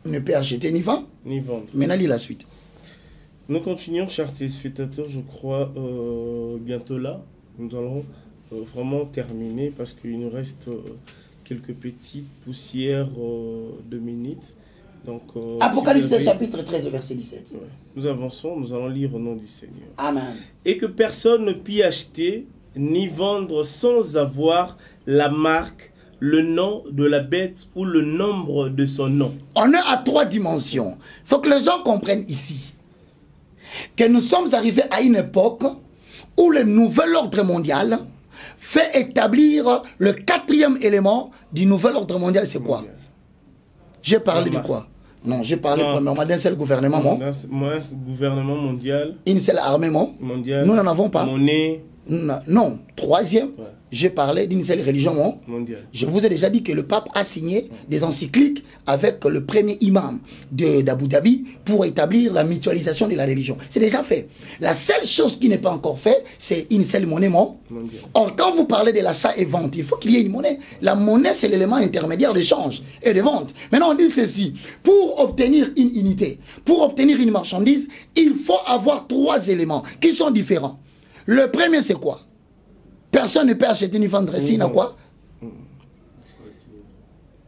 ne peut acheter ni vendre. Maintenant, lis la suite. Nous continuons, chers téléspectateurs, je crois, bientôt là. Nous allons vraiment terminer parce qu'il nous reste quelques petites poussières de minutes. Donc, Apocalypse chapitre 13, verset 17. Ouais. Nous avançons, nous allons lire au nom du Seigneur. Amen. Et que personne ne puisse acheter ni vendre sans avoir la marque, le nom de la bête ou le nombre de son nom. On est à 3 dimensions. Il faut que les gens comprennent ici que nous sommes arrivés à une époque où le nouvel ordre mondial fait établir le 4e élément du nouvel ordre mondial. C'est quoi? J'ai parlé de quoi? Non, j'ai parlé premièrement d'un seul gouvernement gouvernement mondial. Une seule armée mondiale. Nous n'en avons pas. Monnaie. Non, 3e. Ouais. J'ai parlé d'une seule religion mondiale. Je vous ai déjà dit que le pape a signé des encycliques avec le premier imam d'Abu Dhabi pour établir la mutualisation de la religion. C'est déjà fait. La seule chose qui n'est pas encore faite, c'est une seule monnaie mondiale. Or, quand vous parlez de l'achat et vente, il faut qu'il y ait une monnaie. La monnaie, c'est l'élément intermédiaire d'échange et de vente. Maintenant, on dit ceci. Pour obtenir une unité, pour obtenir une marchandise, il faut avoir 3 éléments qui sont différents. Le premier, c'est quoi? Personne ne peut acheter ni vendre ici, n'a quoi?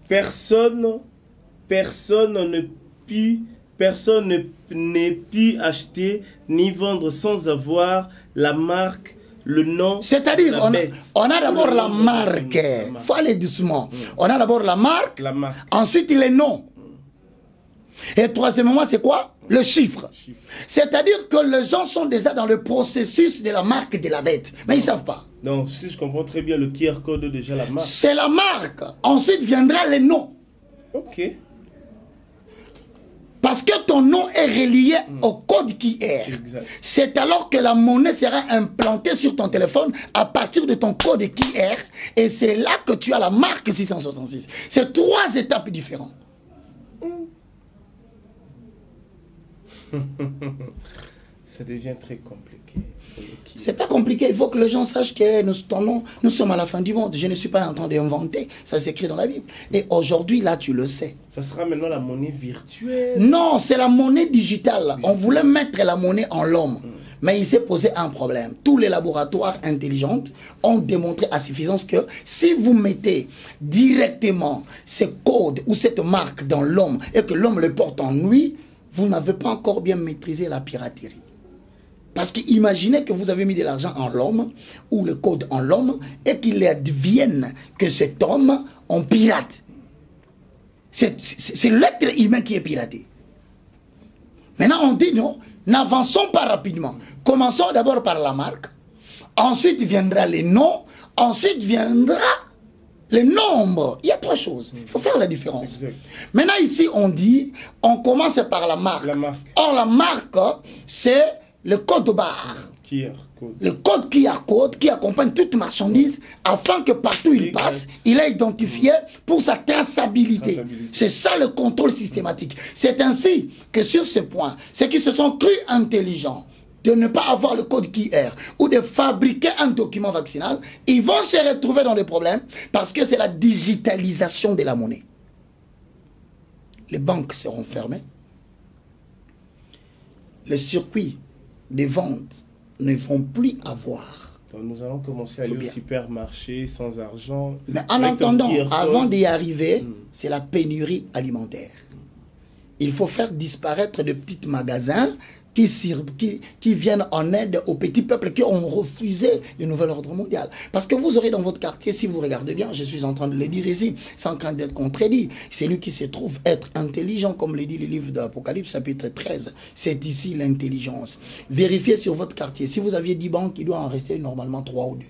Personne ne personne n'est pu acheter ni vendre sans avoir la marque, le nom. C'est-à-dire, on a d'abord la marque. Il faut aller doucement. On a d'abord la marque, ensuite les noms. Et troisièmement, c'est quoi? Le chiffre. C'est-à-dire que les gens sont déjà dans le processus de la marque de la bête. Mais ils ne savent pas. Donc, si je comprends très bien, le QR code est déjà la marque. C'est la marque. Ensuite viendra les noms. Ok. Parce que ton nom est relié au code QR. C'est alors que la monnaie sera implantée sur ton téléphone à partir de ton code QR. Et c'est là que tu as la marque 666. C'est 3 étapes différentes. Ça devient très compliqué. C'est pas compliqué, il faut que les gens sachent que nous sommes à la fin du monde. Je ne suis pas en train d'inventer, ça s'écrit dans la Bible. Et aujourd'hui, là, tu le sais. Ça sera maintenant la monnaie virtuelle? Non, c'est la monnaie digitale. On voulait mettre la monnaie en l'homme. Mais il s'est posé un problème. Tous les laboratoires intelligents ont démontré à suffisance que si vous mettez directement ce code ou cette marque dans l'homme et que l'homme le porte en lui, vous n'avez pas encore bien maîtrisé la piraterie. Parce qu'imaginez que vous avez mis de l'argent en l'homme, ou le code en l'homme, et qu'il advienne que cet homme, on pirate. C'est l'être humain qui est piraté. Maintenant, on dit non, n'avançons pas rapidement. Commençons d'abord par la marque, ensuite viendra les noms, ensuite viendra les nombres. Il y a 3 choses. Il faut faire la différence. Exact. Maintenant, ici, on dit, on commence par la marque. Or, la marque, c'est le code barre. Le code QR code qui accompagne toute marchandise afin que partout il passe, il est identifié pour sa traçabilité. C'est ça le contrôle systématique. C'est ainsi que sur ce point, ceux qui se sont crus intelligents de ne pas avoir le code QR ou de fabriquer un document vaccinal, ils vont se retrouver dans des problèmes parce que c'est la digitalisation de la monnaie. Les banques seront fermées. Les circuits des ventes ne vont plus avoir. Donc nous allons commencer à aller au supermarché sans argent. Mais en attendant, avant d'y arriver, c'est la pénurie alimentaire. Il faut faire disparaître de petits magasins qui viennent en aide aux petits peuples qui ont refusé le nouvel ordre mondial. Parce que vous aurez dans votre quartier, si vous regardez bien, je suis en train de le dire ici, sans crainte d'être contredit, c'est lui qui se trouve être intelligent, comme le dit le livre d'Apocalypse, chapitre 13. C'est ici l'intelligence. Vérifiez sur votre quartier. Si vous aviez 10 banques, il doit en rester normalement 3 ou 2.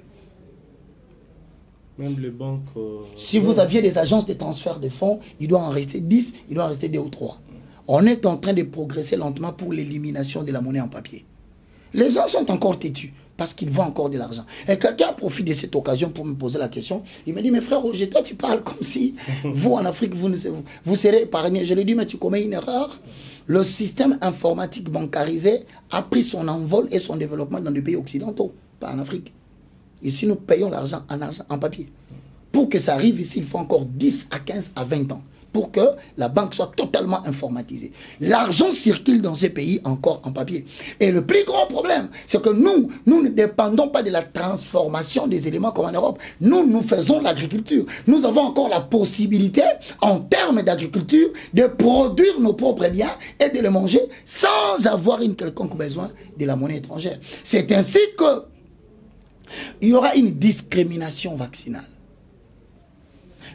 Même les banques... si vous aviez des agences de transfert de fonds, il doit en rester 10, il doit en rester 2 ou 3. On est en train de progresser lentement pour l'élimination de la monnaie en papier. Les gens sont encore têtus parce qu'ils voient encore de l'argent. Et quelqu'un profite de cette occasion pour me poser la question. Il me dit, mais frère Roger, toi tu parles comme si vous en Afrique, vous serez épargnés. Je lui dis, mais tu commets une erreur. Le système informatique bancarisé a pris son envol et son développement dans des pays occidentaux, pas en Afrique. Ici, nous payons l'argent en papier. Pour que ça arrive ici, il faut encore 10 à 15 à 20 ans. Pour que la banque soit totalement informatisée. L'argent circule dans ces pays encore en papier. Et le plus grand problème, c'est que nous ne dépendons pas de la transformation des éléments comme en Europe. Nous faisons l'agriculture. Nous avons encore la possibilité, en termes d'agriculture, de produire nos propres biens et de les manger sans avoir une quelconque besoin de la monnaie étrangère. C'est ainsi que il y aura une discrimination vaccinale.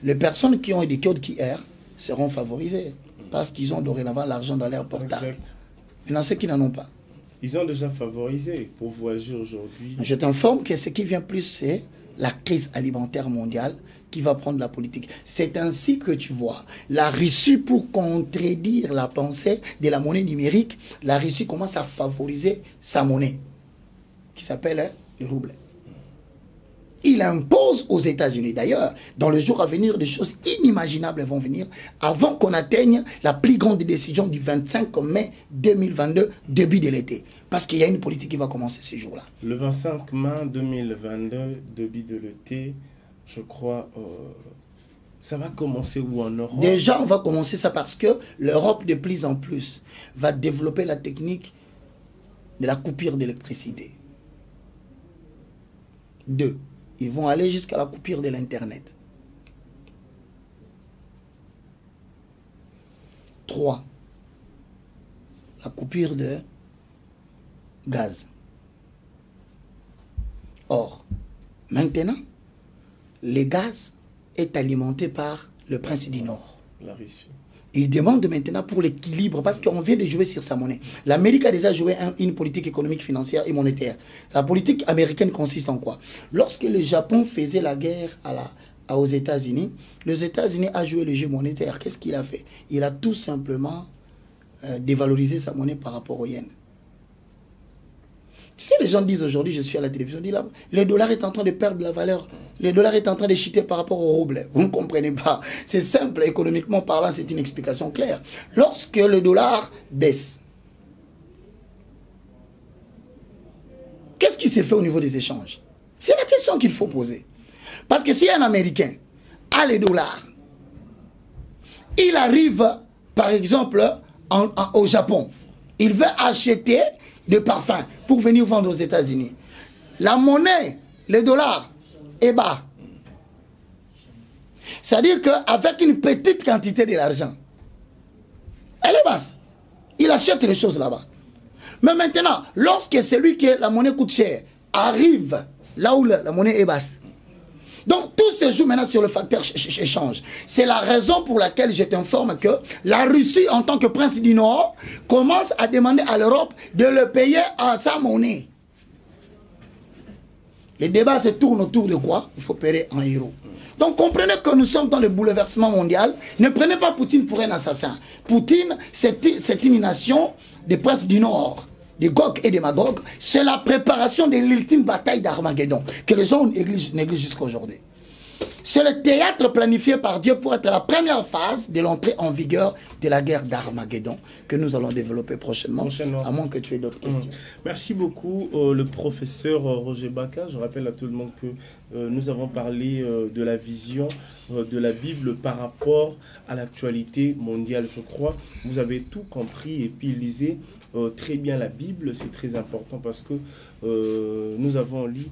Les personnes qui ont des codes QR seront favorisés parce qu'ils ont dorénavant l'argent dans leur portable. Maintenant, ceux qui n'en ont pas. Ils ont déjà favorisé pour voyager aujourd'hui. Je t'informe que ce qui vient plus, c'est la crise alimentaire mondiale qui va prendre la politique. C'est ainsi que tu vois la Russie, pour contredire la pensée de la monnaie numérique, la Russie commence à favoriser sa monnaie qui s'appelle le rouble. Il impose aux États-Unis. D'ailleurs, dans le jour à venir, des choses inimaginables vont venir avant qu'on atteigne la plus grande décision du 25 mai 2022, début de l'été. Parce qu'il y a une politique qui va commencer ce jour-là. Le 25 mai 2022, début de l'été, je crois, ça va commencer où en Europe? Déjà, on va commencer ça parce que l'Europe, de plus en plus, va développer la technique de la coupure d'électricité. 2. Ils vont aller jusqu'à la coupure de l'Internet. 3. à coupure de gaz. Or, maintenant, le gaz est alimenté par le prince du Nord. La Russie. Il demande maintenant pour l'équilibre, parce qu'on vient de jouer sur sa monnaie. L'Amérique a déjà joué une politique économique, financière et monétaire. La politique américaine consiste en quoi? Lorsque le Japon faisait la guerre aux États-Unis, les États-Unis a joué le jeu monétaire. Qu'est-ce qu'il a fait? Il a tout simplement dévalorisé sa monnaie par rapport au yen. Si les gens disent aujourd'hui, je suis à la télévision, disent là, le dollar est en train de perdre la valeur, le dollar est en train de chuter par rapport au rouble. Vous ne comprenez pas. C'est simple, économiquement parlant, c'est une explication claire. Lorsque le dollar baisse, qu'est-ce qui s'est fait au niveau des échanges? C'est la question qu'il faut poser. Parce que si un Américain a les dollars, il arrive, par exemple, au Japon, il veut acheter de parfums pour venir vendre aux États-Unis. La monnaie, le dollar, est bas. C'est-à-dire qu'avec une petite quantité de l'argent, elle est basse. Il achète les choses là-bas. Mais maintenant, lorsque celui que la monnaie coûte cher arrive là où la monnaie est basse, donc tout se joue maintenant sur le facteur échange. C'est la raison pour laquelle je t'informe que la Russie, en tant que prince du Nord, commence à demander à l'Europe de le payer à sa monnaie. Les débats se tournent autour de quoi? Il faut payer en euros. Donc comprenez que nous sommes dans le bouleversement mondial. Ne prenez pas Poutine pour un assassin. Poutine, c'est une nation des princes du Nord, de Gog et de Magog. C'est la préparation de l'ultime bataille d'Armageddon que les gens négligent jusqu'à aujourd'hui. C'est le théâtre planifié par Dieu pour être la première phase de l'entrée en vigueur de la guerre d'Armageddon que nous allons développer prochainement, à moins que tu aies d'autres questions. Merci beaucoup, le professeur Roger Baka. Je rappelle à tout le monde que nous avons parlé de la vision de la Bible par rapport à l'actualité mondiale, je crois. Vous avez tout compris et puis lisez très bien la Bible. C'est très important parce que nous avons lu...